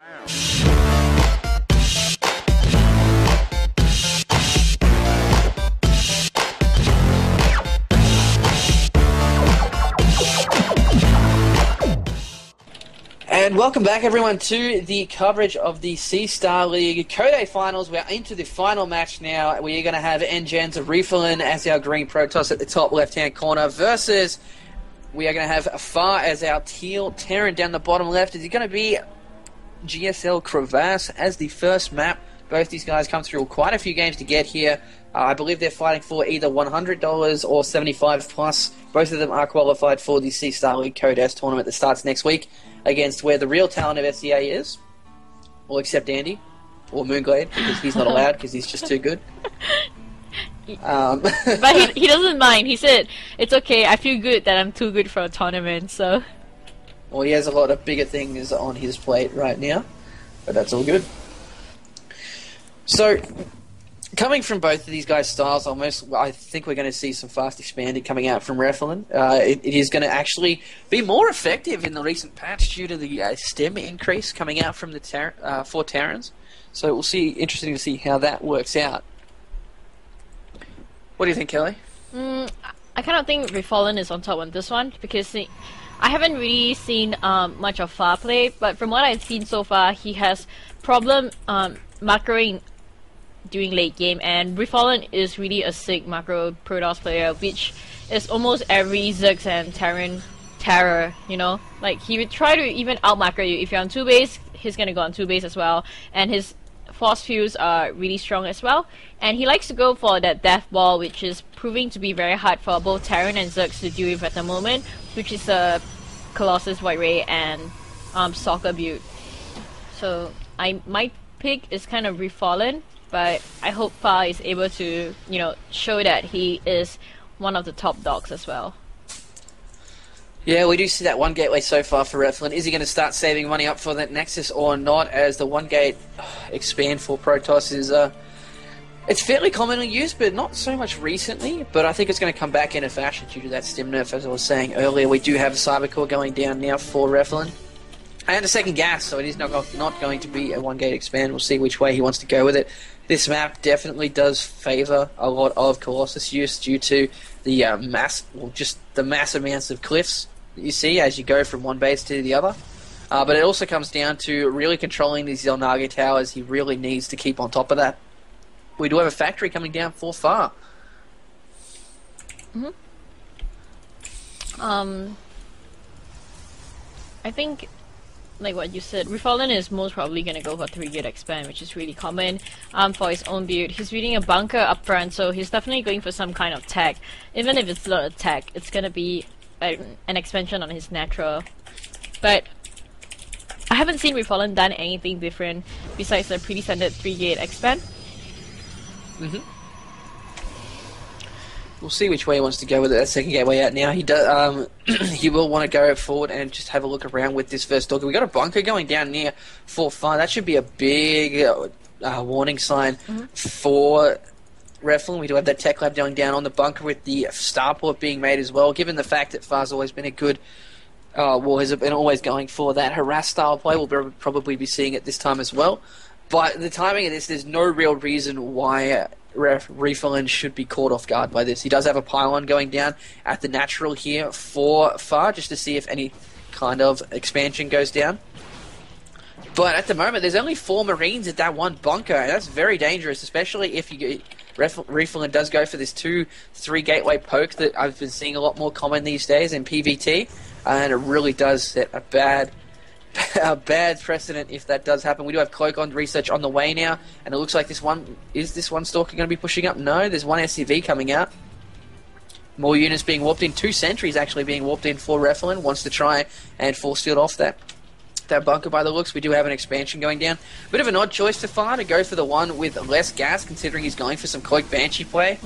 And welcome back, everyone, to the coverage of the SEASL League Code Finals. We're into the final match now. We're going to have nGenRefallen as our green Protoss at the top left-hand corner versus we are going to have Far as our teal Terran down the bottom left. Is it going to be GSL Crevasse as the first map? Both these guys come through quite a few games to get here. I believe they're fighting for either $100 or 75 plus. Both of them are qualified for the SEASL League Code S tournament that starts next week against where the real talent of SEA is. Well, except Andy. Or Moonglade, because he's not allowed because he's just too good. But he doesn't mind. He said, it's okay, I feel good that I'm too good for a tournament, so... Well, he has a lot of bigger things on his plate right now, but that's all good. So, coming from both of these guys' styles, I think we're going to see some fast expanded coming out from Refallen. It is going to actually be more effective in the recent patch due to the stem increase coming out from the for Terrans. So we'll see. Interesting to see how that works out. What do you think, Kelly? I kind of think Refallen is on top on this one because I haven't really seen much of Far play, but from what I've seen so far, he has problem macroing during late game, and Refallen is really a sick macro Protoss player, which is almost every Zergs and Terran terror, you know? Like, he would try to even out macro you. If you're on 2 base, he's gonna go on 2 base as well, and his force fields are really strong as well, and he likes to go for that death ball, which is proving to be very hard for both Terran and Zergs to deal with at the moment, which is a Colossus White Ray and Soccer build. So my pick is kind of Refallen, but I hope Far is able to, you know, show that he is one of the top dogs as well. Yeah, we do see that one gateway so far for Refallen. Is he going to start saving money up for that Nexus or not? As the one gate expand for Protoss is it's fairly commonly used, but not so much recently. But I think it's going to come back into fashion due to that stim nerf, as I was saying earlier. We do have a Cyber Core going down now for Refallen. And a second gas, so it is not going to be a one-gate expand. We'll see which way he wants to go with it. This map definitely does favour a lot of Colossus use due to the the mass amounts of cliffs that you see as you go from one base to the other. But it also comes down to really controlling these Xel'Naga towers. He really needs to keep on top of that. We do have a factory coming down for Far. I think, like what you said, Refallen is most probably going to go for 3-gate expand, which is really common for his own build. He's reading a bunker up front, so he's definitely going for some kind of tech. Even if it's not a tech, it's going to be an expansion on his natural. But I haven't seen Refallen done anything different besides the pretty standard 3-gate expand. We'll see which way he wants to go with it. That second gateway out now. He does. He will want to go forward and just have a look around with this first dog. We got a bunker going down near 4-5. That should be a big warning sign for Refallen. We do have that tech lab going down on the bunker with the starport being made as well. Given the fact that Far's always been a good, has been always going for that harass style play. We'll probably be seeing it this time as well. But the timing of this, there's no real reason why Refallen should be caught off guard by this. He does have a pylon going down at the natural here for Far, just to see if any kind of expansion goes down. But at the moment, there's only 4 Marines at that one bunker, and that's very dangerous, especially if Refallen does go for this 2-3 gateway poke that I've been seeing a lot more common these days in PvT, and it really does set a bad precedent if that does happen. We do have Cloak on research on the way now, and it looks like this one stalker going to be pushing up? No, there's one SCV coming out. More units being warped in. 2 sentries actually being warped in for Refallen. Wants to try and force field off that bunker by the looks. We do have an expansion going down. Bit of an odd choice to Far to go for the one with less gas, considering he's going for some Cloak Banshee play.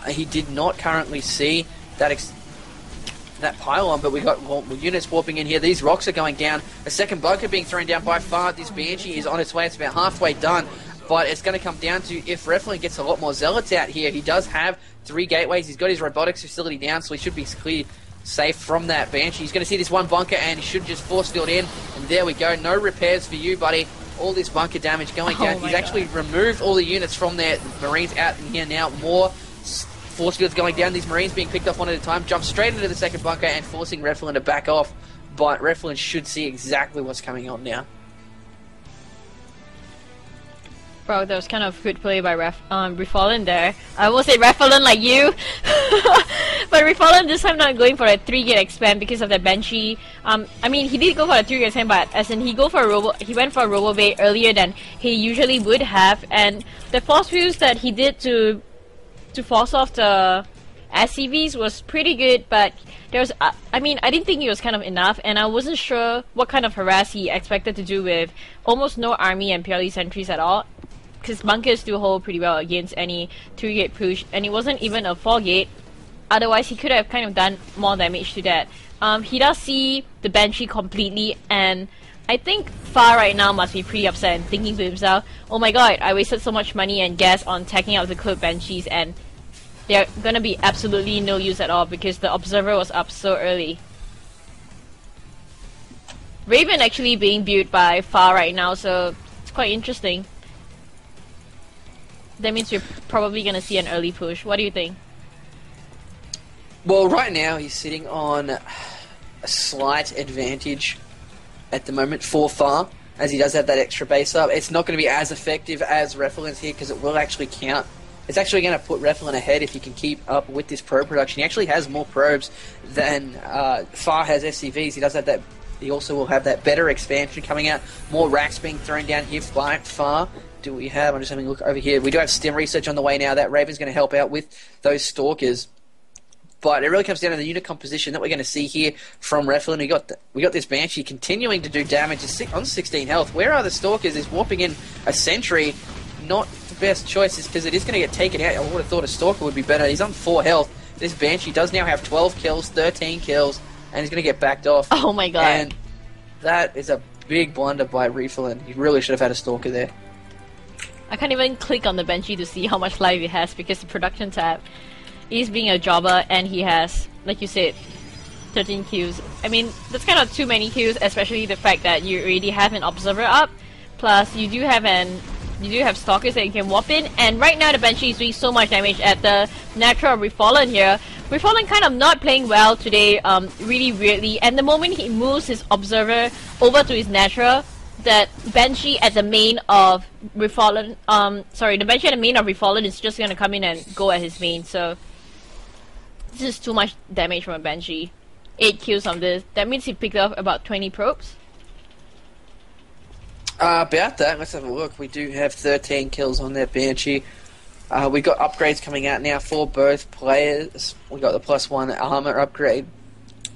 He did not currently see that pylon, but we got units warping in here. These rocks are going down. A second bunker being thrown down by Far. This Banshee is on its way. It's about halfway done, but it's going to come down to if Refallen gets a lot more zealots out here. He does have 3 gateways. He's got his robotics facility down, so he should be safe from that Banshee. He's going to see this one bunker, and he should just force field in. And there we go. No repairs for you, buddy. All this bunker damage going down. He's actually removed all the units from there. The Marines out in here now. More force fields going down. These Marines being picked off one at a time. Jump straight into the second bunker and forcing nGenRefallen to back off. But nGenRefallen should see exactly what's coming on now. Bro, that was kind of good play by nGenRefallen there. I will say nGenRefallen like you. But nGenRefallen this time not going for a 3-gate expand because of the Banshee. I mean, he did go for a 3-gate expand, but as in he went for a robo bait earlier than he usually would have, and the force fuse that he did to force off the SCVs was pretty good, but there was I mean, I didn't think it was kind of enough, and I wasn't sure what kind of harass he expected to do with almost no army and purely sentries at all. Because bunkers do hold pretty well against any 3-gate push, and it wasn't even a 4-gate. Otherwise, he could have kind of done more damage to that. He does see the Banshee completely, and I think Far right now must be pretty upset and thinking to himself, oh my god, I wasted so much money and gas on taking out the cloaked Banshees, and they're gonna be absolutely no use at all because the Observer was up so early. Raven actually being built by Far right now, so it's quite interesting. That means we're probably going to see an early push. What do you think? Well, right now he's sitting on a slight advantage at the moment for Far, as he does have that extra base up. It's not going to be as effective as nGenRefallen's here because it will actually count. It's actually going to put nGenRefallen ahead if he can keep up with this probe production. He actually has more probes than Far has SCVs. He does have that. He also will have that better expansion coming out. More racks being thrown down here by Far. Do we have? I'm just having a look over here. We do have STEM research on the way now. That Raven's going to help out with those Stalkers. But it really comes down to the unit composition that we're going to see here from nGenRefallen. We got this Banshee continuing to do damage on 16 health. Where are the Stalkers? Is warping in a sentry not the best choice? Is because it is going to get taken out. I would have thought a Stalker would be better. He's on 4 health. This Banshee does now have 12 kills, 13 kills, and he's going to get backed off. Oh my god. And that is a big blunder by nGenRefallen. He really should have had a Stalker there. I can't even click on the Banshee to see how much life it has because the production tab is being a jobber, and he has, like you said, 13 kills. I mean, that's kind of too many kills, especially the fact that you already have an Observer up, plus you do have Stalkers that you can warp in, and right now the Banshee is doing so much damage at the natural nGenRefallen here. nGenRefallen kind of not playing well today, really weirdly, and the moment he moves his Observer over to his natural, that Banshee at the main of nGenRefallen, the Banshee at the main of nGenRefallen is just gonna come in and go at his main, so this is too much damage from a Banshee. 8 kills on this. That means he picked up about 20 probes. About that, let's have a look. We do have 13 kills on that Banshee. We got upgrades coming out now for both players. We got the +1 armor upgrade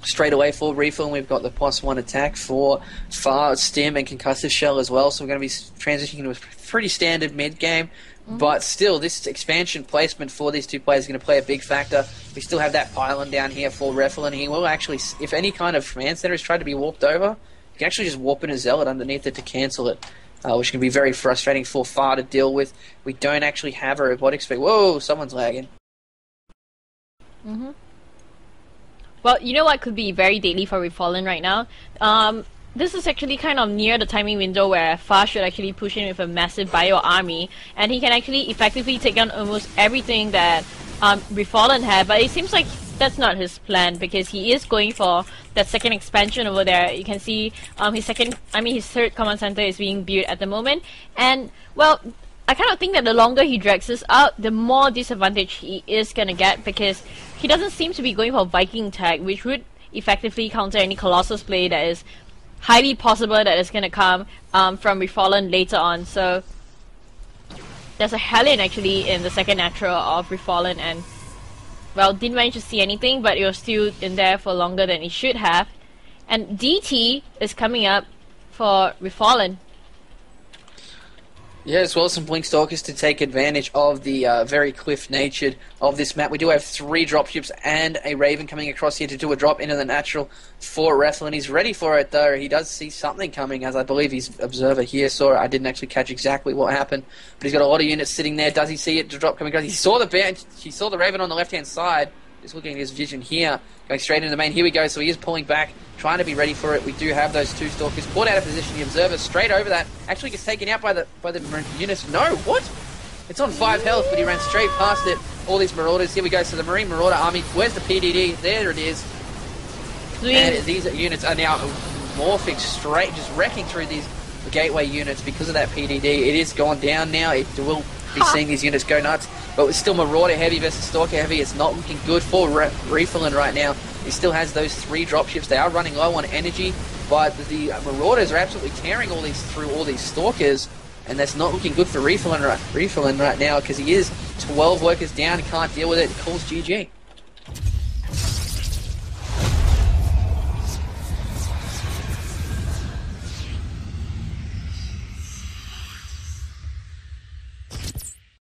straight away for nGenRefallen, and we've got the +1 attack for Far, Stim, and Concussive Shell as well. So we're going to be transitioning to a pretty standard mid game. But still, this expansion placement for these two players is going to play a big factor. We still have that pylon down here for nGenRefallen. He will actually, if any kind of command center is tried to be warped over, you can actually just warp in a Zealot underneath it to cancel it, which can be very frustrating for Far to deal with. We don't actually have a robotic speed. Whoa, someone's lagging. Well, you know what could be very deadly for nGenRefallen right now? This is actually kind of near the timing window where Far should actually push in with a massive bio army, and he can actually effectively take down almost everything that nGenRefallen had, but it seems like that's not his plan because he is going for that second expansion over there. You can see his third command center is being built at the moment, and well, I kind of think that the longer he drags this out, the more disadvantage he is gonna get because he doesn't seem to be going for Viking tag, which would effectively counter any Colossus play that is highly possible that is going to come from nGenRefallen later on. So there's a Hellion actually in the second natural of nGenRefallen, and well, didn't manage to see anything, but it was still in there for longer than it should have. And DT is coming up for nGenRefallen. Yeah, as well as some Blink Stalkers to take advantage of the very cliff-natured of this map. We do have 3 dropships and a Raven coming across here to do a drop into the natural for nGenRefallen. He's ready for it, though. He does see something coming, as I believe his observer here saw it. I didn't actually catch exactly what happened, but he's got a lot of units sitting there. Does he see it, the drop coming across? He saw the Raven on the left-hand side, Just looking at his vision here, going straight into the main. Here we go. So he is pulling back, trying to be ready for it. We do have those 2 Stalkers caught out of position. The Observer straight over that. Actually gets taken out by the units. No, what? It's on 5 health, but he ran straight past it. All these Marauders. Here we go. So the Marine Marauder army. Where's the PDD? There it is. And these units are now morphing straight, just wrecking through these gateway units because of that PDD. It is gone down now. It will be seeing these units go nuts. But it's still Marauder heavy versus Stalker heavy. It's not looking good for Refallen right now. He still has those 3 dropships. They are running low on energy, but the Marauders are absolutely tearing through all these Stalkers, and that's not looking good for Refallen right now because he is 12 workers down. He can't deal with it. He calls GG.